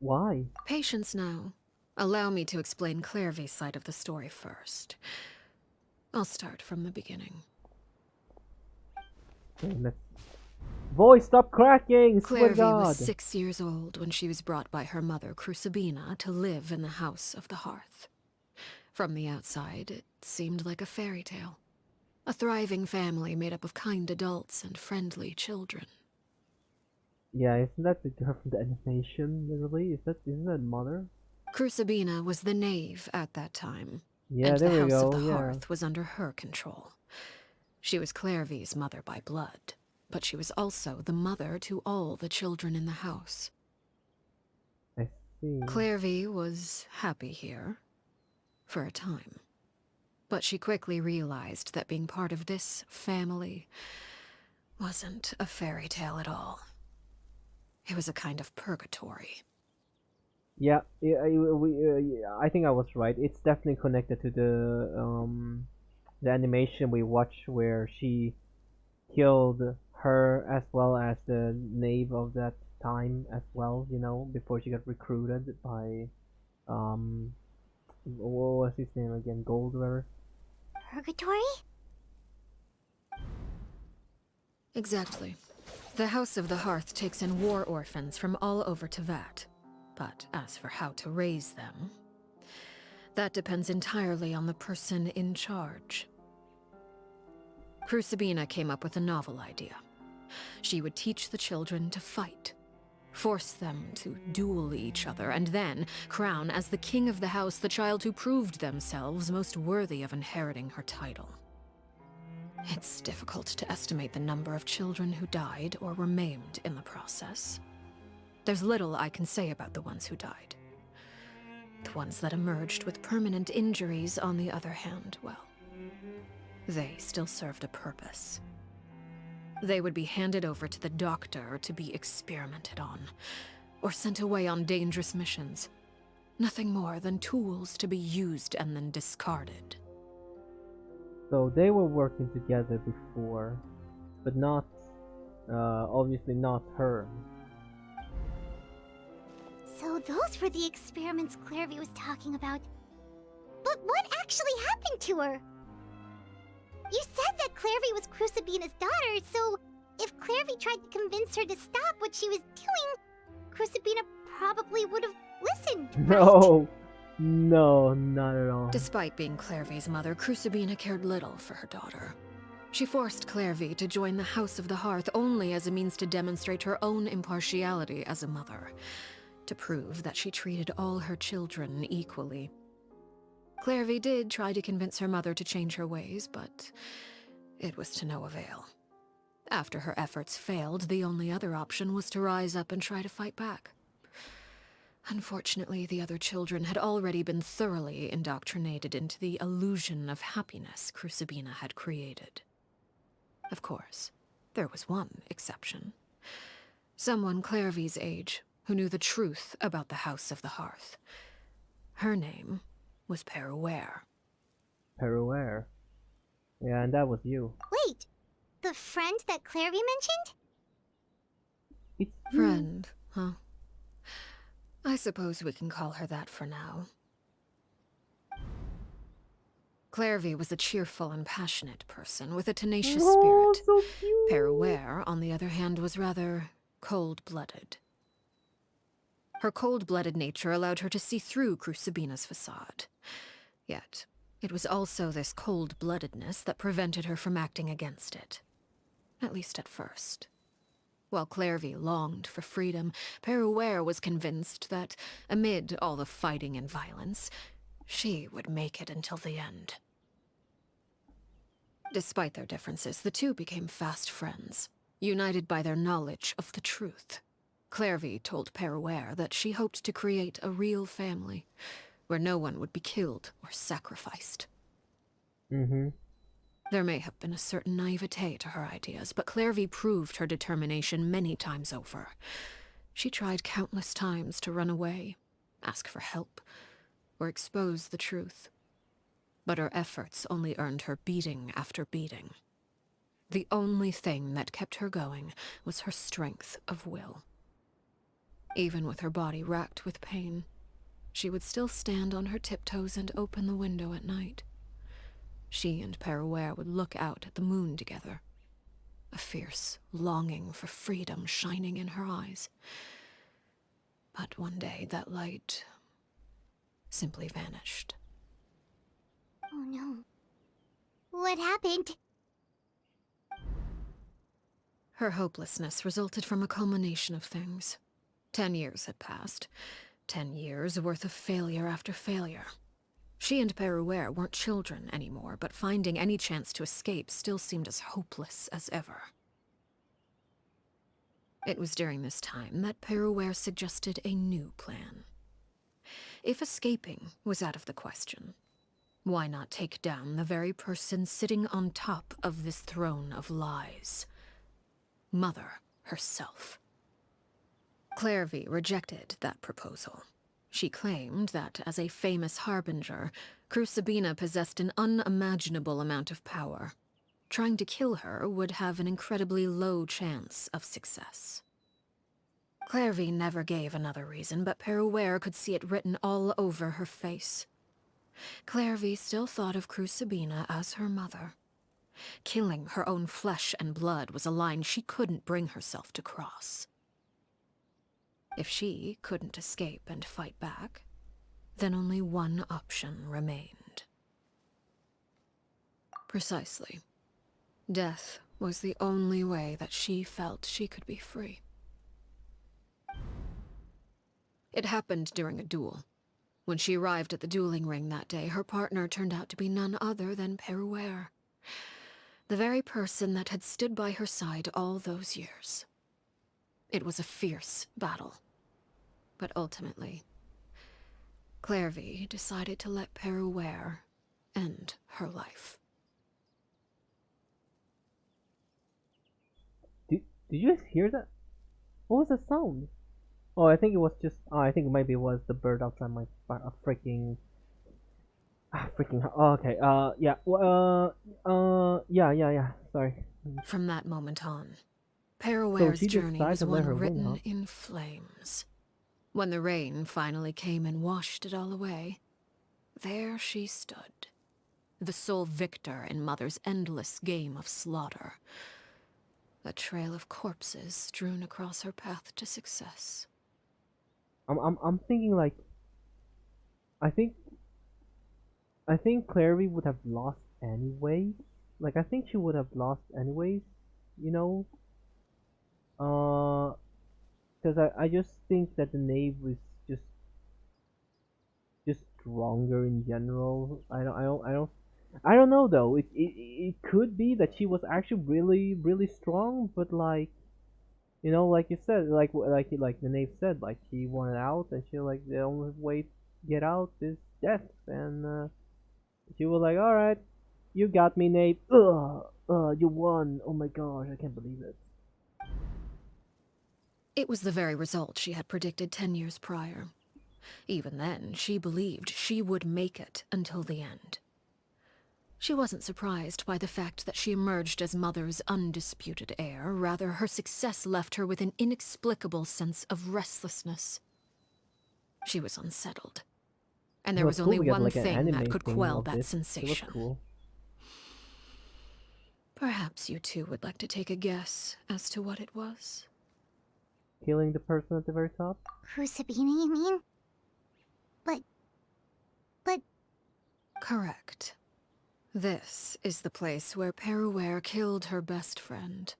Why? Patience now. Allow me to explain Clairvy's side of the story first. I'll start from the beginning. Okay, let's... Voice, stop cracking! Swear to Clairvy was God! 6 years old when she was brought by her mother, Crucibina, to live in the House of the Hearth. From the outside, it seemed like a fairy tale. A thriving family made up of kind adults and friendly children. Yeah, isn't that the girl from the animation, literally? Isn't that Mother? Crucibina was the knave at that time, Yeah, and the there we House of go, the yeah. Hearth was under her control. She was Clairvy's mother by blood, but she was also the mother to all the children in the house. I see. Clairvy was happy here, for a time. But she quickly realized that being part of this family wasn't a fairy tale at all. It was a kind of purgatory. Yeah, yeah, I think I was right. It's definitely connected to the animation we watched where she killed her as well as the knave of that time as well, before she got recruited by um what was his name again? Goldwear? Purgatory? Exactly. The House of the Hearth takes in war orphans from all over Teyvat. But as for how to raise them, that depends entirely on the person in charge. Crucibina came up with a novel idea. She would teach the children to fight, force them to duel each other, and then crown as the king of the house the child who proved themselves most worthy of inheriting her title. It's difficult to estimate the number of children who died or were maimed in the process. There's little I can say about the ones who died. The ones that emerged with permanent injuries, on the other hand, well, they still served a purpose. They would be handed over to the doctor to be experimented on, or sent away on dangerous missions. Nothing more than tools to be used and then discarded. So they were working together before, but not obviously not her. So those were the experiments Clairvy was talking about. But what actually happened to her? You said that Clairvy was Crucibina's daughter, so if Clairvy tried to convince her to stop what she was doing, Crucibina probably would have listened, right? No, no, not at all. Despite being Clairvy's mother, Crucibina cared little for her daughter. She forced Clairvy to join the House of the Hearth only as a means to demonstrate her own impartiality as a mother, to prove that she treated all her children equally. Clairvy did try to convince her mother to change her ways, but it was to no avail. After her efforts failed, the only other option was to rise up and try to fight back. Unfortunately, the other children had already been thoroughly indoctrinated into the illusion of happiness Crucibina had created. Of course, there was one exception. Someone Clairvy's age who knew the truth about the House of the Hearth. Her name was Peruere. Peruere. Yeah, and that was you. Wait, the friend that Clairvy mentioned? It's you. Friend, huh? I suppose we can call her that for now. Clairvy was a cheerful and passionate person with a tenacious Oh, spirit. so cute. Peruere, on the other hand, was rather cold-blooded. Her cold-blooded nature allowed her to see through Crucibina's facade. Yet, it was also this cold-bloodedness that prevented her from acting against it. At least at first. While Clairvy longed for freedom, Peruere was convinced that, amid all the fighting and violence, she would make it until the end. Despite their differences, the two became fast friends, united by their knowledge of the truth. Clairvy told Peruere that she hoped to create a real family, where no one would be killed or sacrificed. Mm-hmm. There may have been a certain naivete to her ideas, but Clairvy proved her determination many times over. She tried countless times to run away, ask for help, or expose the truth. But her efforts only earned her beating after beating. The only thing that kept her going was her strength of will. Even with her body racked with pain, she would still stand on her tiptoes and open the window at night. She and Peruere would look out at the moon together, a fierce longing for freedom shining in her eyes. But one day that light simply vanished. Oh no. What happened? Her hopelessness resulted from a culmination of things. 10 years had passed. 10 years worth of failure after failure. She and Peruere weren't children anymore, but finding any chance to escape still seemed as hopeless as ever. It was during this time that Peruere suggested a new plan. If escaping was out of the question, why not take down the very person sitting on top of this throne of lies? Mother herself. Clairvy rejected that proposal. She claimed that, as a famous harbinger, Crucibina possessed an unimaginable amount of power. Trying to kill her would have an incredibly low chance of success. Clairvy never gave another reason, but Peruere could see it written all over her face. Clairvy still thought of Crucibina as her mother. Killing her own flesh and blood was a line she couldn't bring herself to cross. If she couldn't escape and fight back, then only one option remained. Precisely. Death was the only way that she felt she could be free. It happened during a duel. When she arrived at the dueling ring that day, her partner turned out to be none other than Peruere, the very person that had stood by her side all those years. It was a fierce battle. But ultimately, Clairvy decided to let Peruere end her life. Did you guys hear that? What was that sound? Oh, I think it was just. Oh, I think maybe it was the bird outside my freaking. Freaking. Oh, okay. Yeah. Yeah. Sorry. From that moment on, So Peruere's she journey decided was to let one her win, written huh? in flames. When the rain finally came and washed it all away, there she stood, the sole victor in Mother's endless game of slaughter. A trail of corpses strewn across her path to success. I'm thinking like. I think. I think Clary would have lost anyway. Like I think she would have lost anyways. You know. Because I just think that the knave was just just stronger in general. I don't know though. It could be that she was actually really strong, but like like you said, like the knave said, like she wanted out, and she like the only way to get out is death, and she was like, all right, you got me, knave. You won. Oh my gosh, I can't believe it. It was the very result she had predicted 10 years prior. Even then, she believed she would make it until the end. She wasn't surprised by the fact that she emerged as Mother's undisputed heir. Rather, her success left her with an inexplicable sense of restlessness. She was unsettled, and It there was was cool only to get one like an thing that anime could thing quell of that this. It was sensation. cool. Perhaps you two would like to take a guess as to what it was? Killing the person at the very top. Crucibina, you mean? But... Correct. This is the place where Peruere killed her best friend.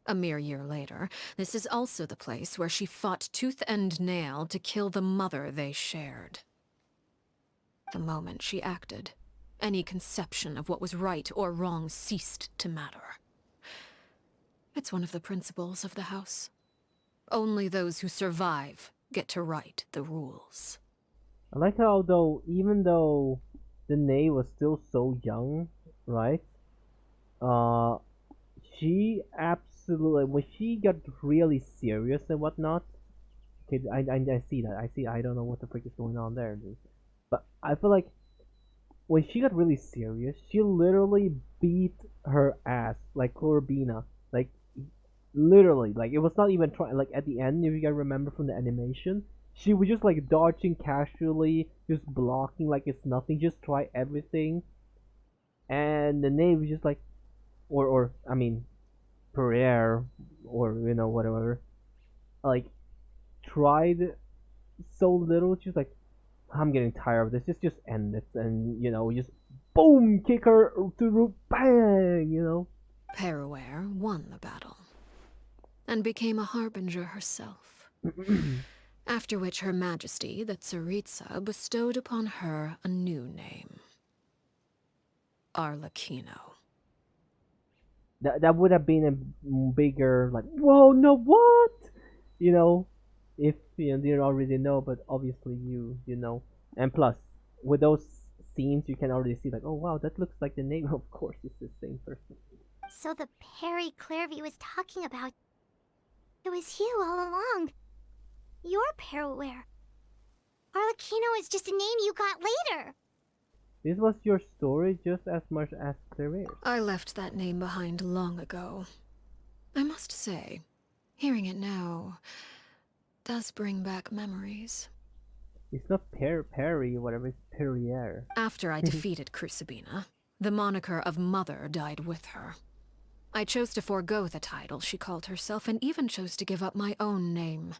A mere year later, this is also the place where she fought tooth and nail to kill the mother they shared. The moment she acted, any conception of what was right or wrong ceased to matter. It's one of the principles of the house. Only those who survive get to write the rules. I like how though, even though the Ney was still so young, right? Uh, she absolutely when she got really serious and whatnot. Okay, I see that. I see. I don't know what the frick is going on there, dude. But I feel like when she got really serious, she literally beat her ass like Corbina. Like Literally, like it was not even trying. Like at the end, if you guys remember from the animation, she was just like dodging casually, just blocking like it's nothing, just try everything. And the name was just like, or I mean, Pereire, or whatever. Like tried so little, she's like, I'm getting tired of this. Just end it, and just boom, kick her to the roof, bang. Peruere won the battle and became a harbinger herself. After which Her Majesty, the Tsaritsa, bestowed upon her a new name. Arlecchino. That would have been a bigger like, whoa, no, what? You know, if you didn't already know, but obviously you know. And plus, with those scenes, you can already see like, oh wow, that looks like the name. Of course, it's the same person. So the Perry Clairvy was talking about, it was you all along. You're Peruere. Arlecchino is just a name you got later. This was your story just as much as Claire's. I left that name behind long ago. I must say, hearing it now does bring back memories. It's not Perry, whatever, it's Perrier. After I defeated Crucibina, the moniker of Mother died with her. I chose to forego the title she called herself and even chose to give up my own name.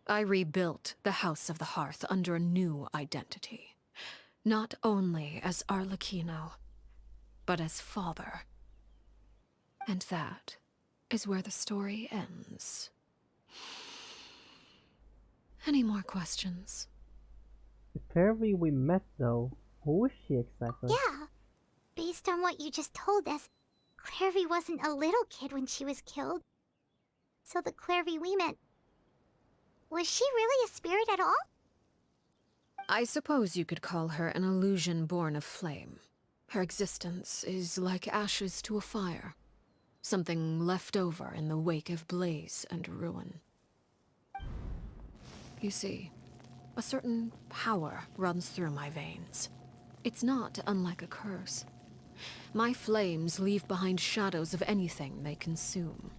I rebuilt the House of the Hearth under a new identity. Not only as Arlecchino, but as father. And that is where the story ends. Any more questions? The Perry we met though, who is she exactly? Yeah. Based on what you just told us, Clairvy wasn't a little kid when she was killed. So the Clairvy we met, was she really a spirit at all? I suppose you could call her an illusion born of flame. Her existence is like ashes to a fire. Something left over in the wake of blaze and ruin. You see, a certain power runs through my veins. It's not unlike a curse. My flames leave behind shadows of anything they consume.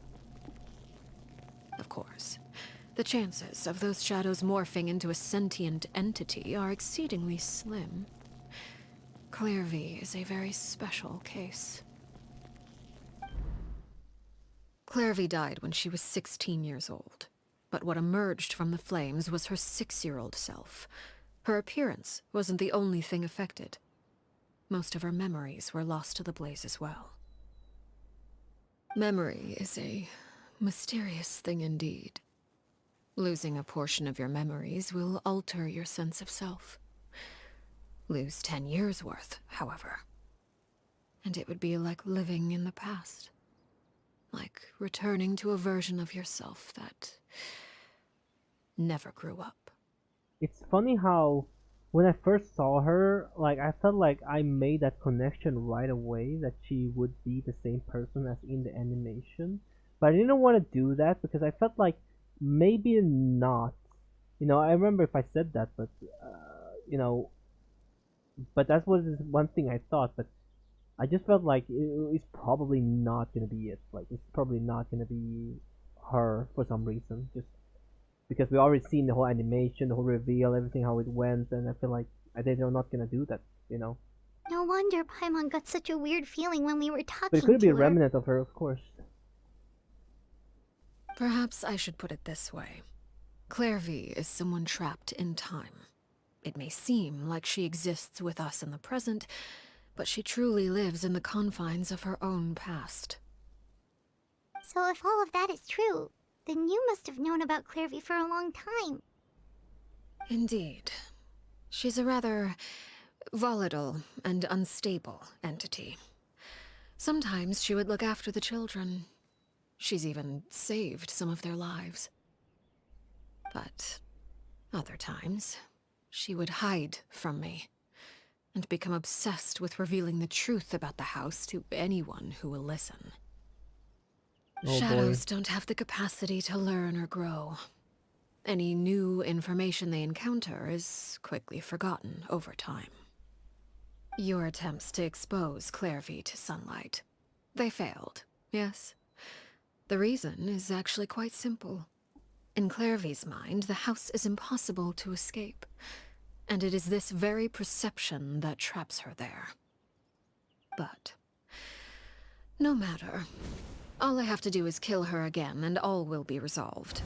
Of course, the chances of those shadows morphing into a sentient entity are exceedingly slim. Clairvy is a very special case. Clairvy died when she was 16 years old, but what emerged from the flames was her 6-year-old self. Her appearance wasn't the only thing affected. Most of her memories were lost to the blaze as well. Memory is a mysterious thing indeed. Losing a portion of your memories will alter your sense of self. Lose 10 years' worth, however, and it would be like living in the past. Like returning to a version of yourself that never grew up. It's funny how when I first saw her, like I felt like I made that connection right away that she would be the same person as in the animation. But I didn't want to do that because I felt like maybe not. I remember if I said that, but but that was one thing I thought. But I just felt like it's probably not gonna be it. Like it's probably not gonna be her for some reason. Just because we already seen the whole animation, the whole reveal, everything how it went, and I feel like they're not gonna do that. No wonder Paimon got such a weird feeling when we were talking But it could be to a her. remnant of her, of course. Perhaps I should put it this way. Clairvy is someone trapped in time. It may seem like she exists with us in the present, but she truly lives in the confines of her own past. So if all of that is true, then you must have known about Clairvy for a long time. Indeed. She's a rather volatile and unstable entity. Sometimes she would look after the children. She's even saved some of their lives. But other times, she would hide from me and become obsessed with revealing the truth about the house to anyone who will listen. Oh, Shadows don't have the capacity to learn or grow. Any new information they encounter is quickly forgotten over time. Your attempts to expose Clairvy to sunlight, they failed, yes? The reason is actually quite simple. In Clairvy's mind, the house is impossible to escape, and it is this very perception that traps her there. But no matter. All I have to do is kill her again, and all will be resolved.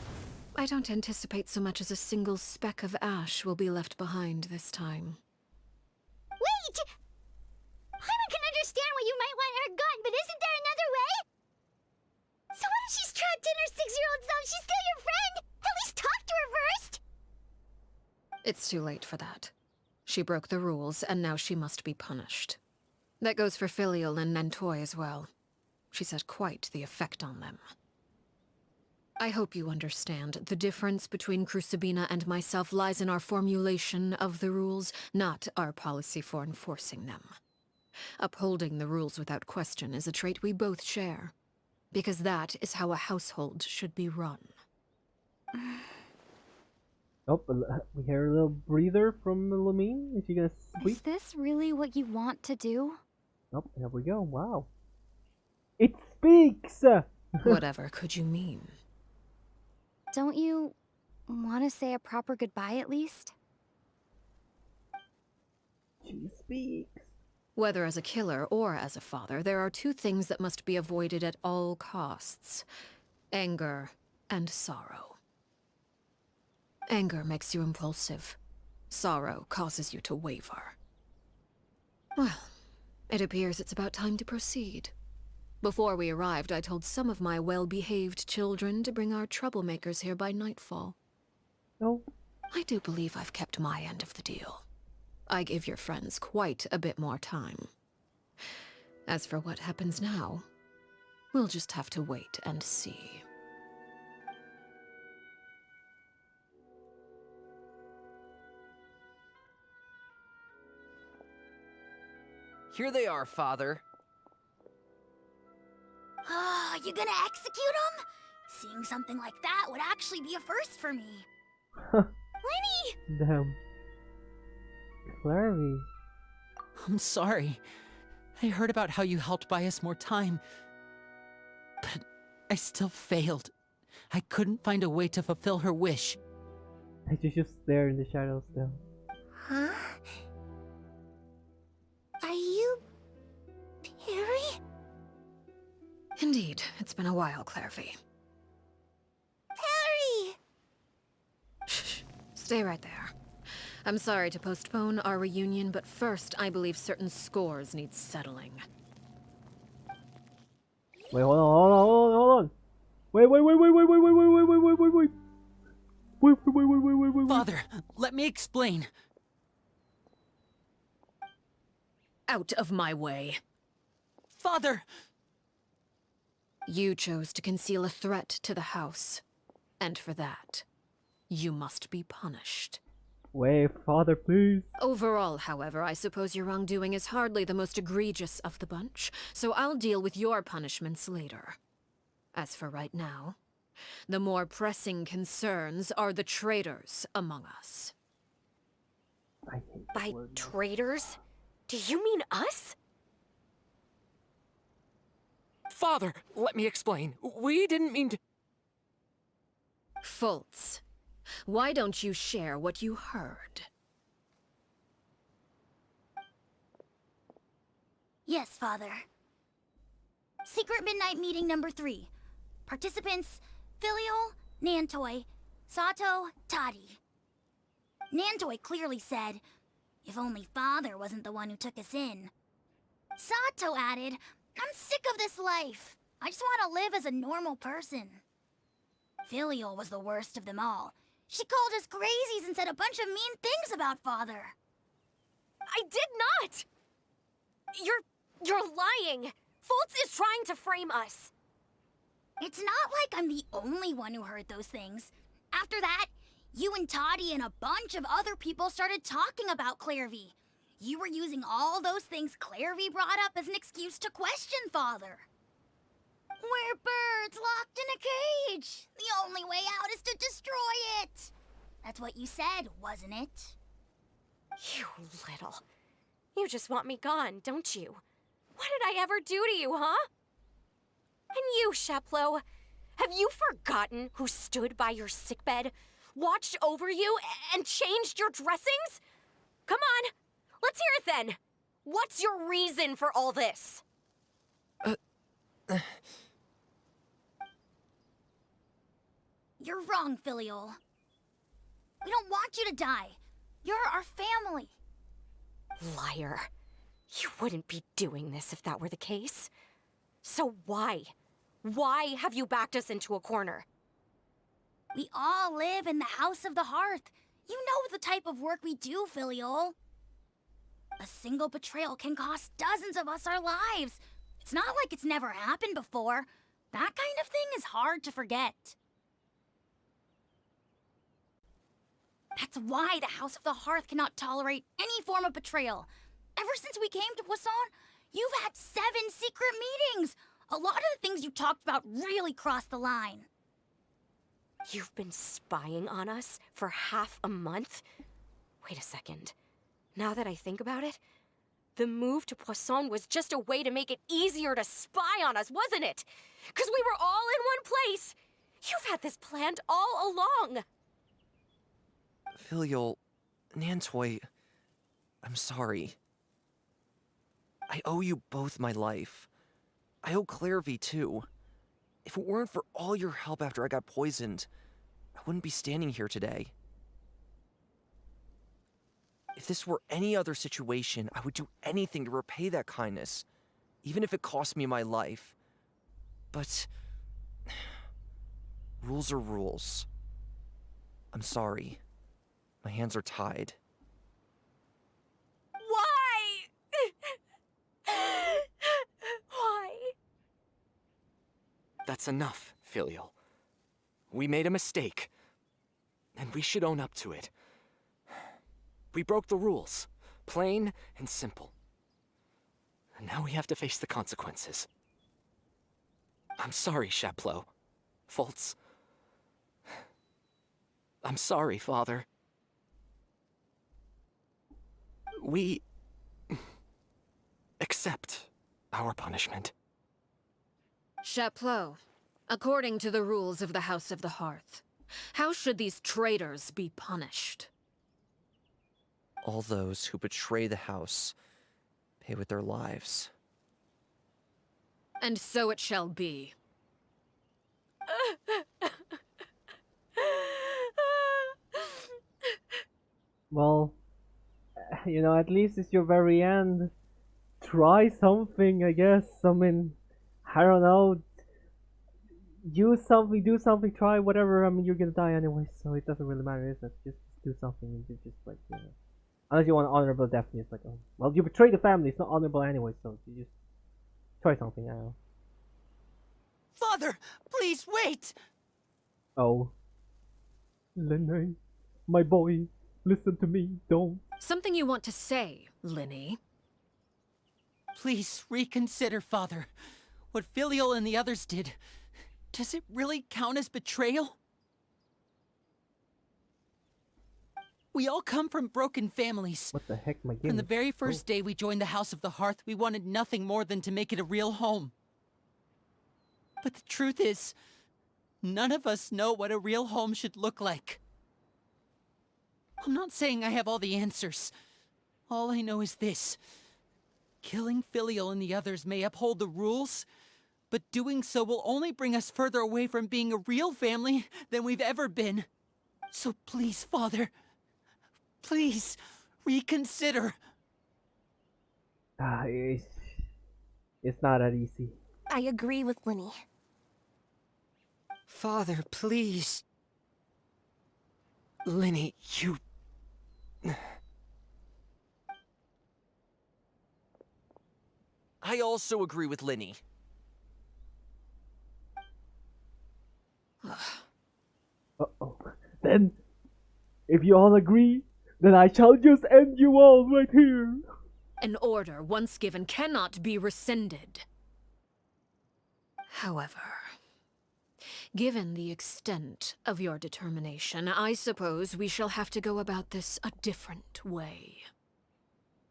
I don't anticipate so much as a single speck of ash will be left behind this time. Wait! Paimon can understand why you might want her gone, but isn't there another way? So what if she's trapped in her 6-year-old self? She's still your friend! At least talk to her first! It's too late for that. She broke the rules, and now she must be punished. That goes for Filial and Nantoy as well. She's had quite the effect on them. I hope you understand. The difference between Crucibina and myself lies in our formulation of the rules, not our policy for enforcing them. Upholding the rules without question is a trait we both share, because that is how a household should be run. Oh, we hear a little breather from Lumine. Is she gonna speak? Is this really what you want to do? Oh, here we go. Wow. It speaks! Whatever could you mean? Don't you want to say a proper goodbye at least? She speaks. Whether as a killer or as a father, there are two things that must be avoided at all costs: anger and sorrow. Anger makes you impulsive. Sorrow causes you to waver. Well, it appears it's about time to proceed. Before we arrived, I told some of my well-behaved children to bring our troublemakers here by nightfall. Oh. I do believe I've kept my end of the deal. I give your friends quite a bit more time. As for what happens now, we'll just have to wait and see. Here they are, Father. Ah, you gonna execute him? Seeing something like that would actually be a first for me. Lenny! Damn. Clarity. I'm sorry. I heard about how you helped buy us more time. But I still failed. I couldn't find a way to fulfill her wish. I just there in the shadows still. Huh? Are you... Perry? Indeed, it's been a while, Clairvy. Perry! Shh, stay right there. I'm sorry to postpone our reunion, but first I believe certain scores need settling. Wait, hold on. Wait. Father, let me explain. Out of my way. Father! You chose to conceal a threat to the house, and for that, you must be punished. Wait, Father, please. Overall, however, I suppose your wrongdoing is hardly the most egregious of the bunch, so I'll deal with your punishments later. As for right now, the more pressing concerns are the traitors among us. I hate By the word. traitors? Do you mean us? Father, let me explain. We didn't mean to... Fultz, why don't you share what you heard? Yes, Father. Secret Midnight Meeting number 3. Participants, Filial, Nantoy, Sato, Toddy. Nantoy clearly said, if only Father wasn't the one who took us in. Sato added, I'm sick of this life. I just want to live as a normal person. Filial was the worst of them all. She called us crazies and said a bunch of mean things about Father. I did not! You're lying! Fultz is trying to frame us. It's not like I'm the only one who heard those things. After that, you and Toddy and a bunch of other people started talking about Clairvy. You were using all those things Clairvy brought up as an excuse to question Father. We're birds locked in a cage. The only way out is to destroy it. That's what you said, wasn't it? You little... You just want me gone, don't you? What did I ever do to you, huh? And you, Sheplo, Have you forgotten who stood by your sickbed, watched over you, and changed your dressings? Come on, let's hear it then. What's your reason for all this? You're wrong, Filial. We don't want you to die. You're our family. Liar. You wouldn't be doing this if that were the case. So why? Why have you backed us into a corner? We all live in the House of the Hearth. You know the type of work we do, Filial. A single betrayal can cost dozens of us our lives. It's not like it's never happened before. That kind of thing is hard to forget. That's why the House of the Hearth cannot tolerate any form of betrayal. Ever since we came to Poisson, you've had 7 secret meetings. A lot of the things you talked about really crossed the line. You've been spying on us for half a month? Wait a second. Now that I think about it, the move to Poisson was just a way to make it easier to spy on us, wasn't it? Because we were all in one place. You've had this planned all along. Filial, Nantoy, I'm sorry. I owe you both my life. I owe KNAVE too. If it weren't for all your help after I got poisoned, I wouldn't be standing here today. If this were any other situation, I would do anything to repay that kindness, even if it cost me my life. But rules are rules. I'm sorry. My hands are tied. Why? Why? That's enough, Filial. We made a mistake, and we should own up to it. We broke the rules, plain and simple. And now we have to face the consequences. I'm sorry, Chaplot. Fultz. I'm sorry, Father. We accept our punishment. Chaplot, according to the rules of the House of the Hearth, how should these traitors be punished? All those who betray the house pay with their lives. And so it shall be. Well, at least it's your very end. Try something, I guess. I mean, I don't know. Use something, do something, try whatever. I mean, you're gonna die anyway, so it doesn't really matter, is it? Just do something and just like, unless you want an honorable death, it's like, oh, well, you betrayed the family. It's not honorable anyway, so you just try something. I don't know. Father, please wait! Oh, Lene, my boy, listen to me. Don't. Something you want to say, Linny? Please reconsider, Father. What Filial and the others did, does it really count as betrayal? We all come from broken families. What the heck, my game? From the very first day we joined the House of the Hearth, we wanted nothing more than to make it a real home. But the truth is, none of us know what a real home should look like. I'm not saying I have all the answers. All I know is this. Killing Filial and the others may uphold the rules, but doing so will only bring us further away from being a real family than we've ever been. So please, Father, please, reconsider. It's not that easy. I agree with Linny. Father, please. Linny, you... I also agree with Linny. Uh-oh. Then, if you all agree, then I shall just end you all right here. An order once given cannot be rescinded. However, given the extent of your determination, I suppose we shall have to go about this a different way.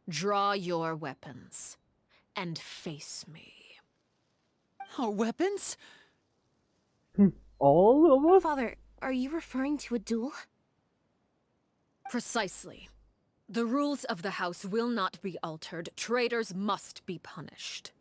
Draw your weapons and face me. Our weapons? All of us? Father, are you referring to a duel? Precisely. The rules of the house will not be altered. Traitors must be punished.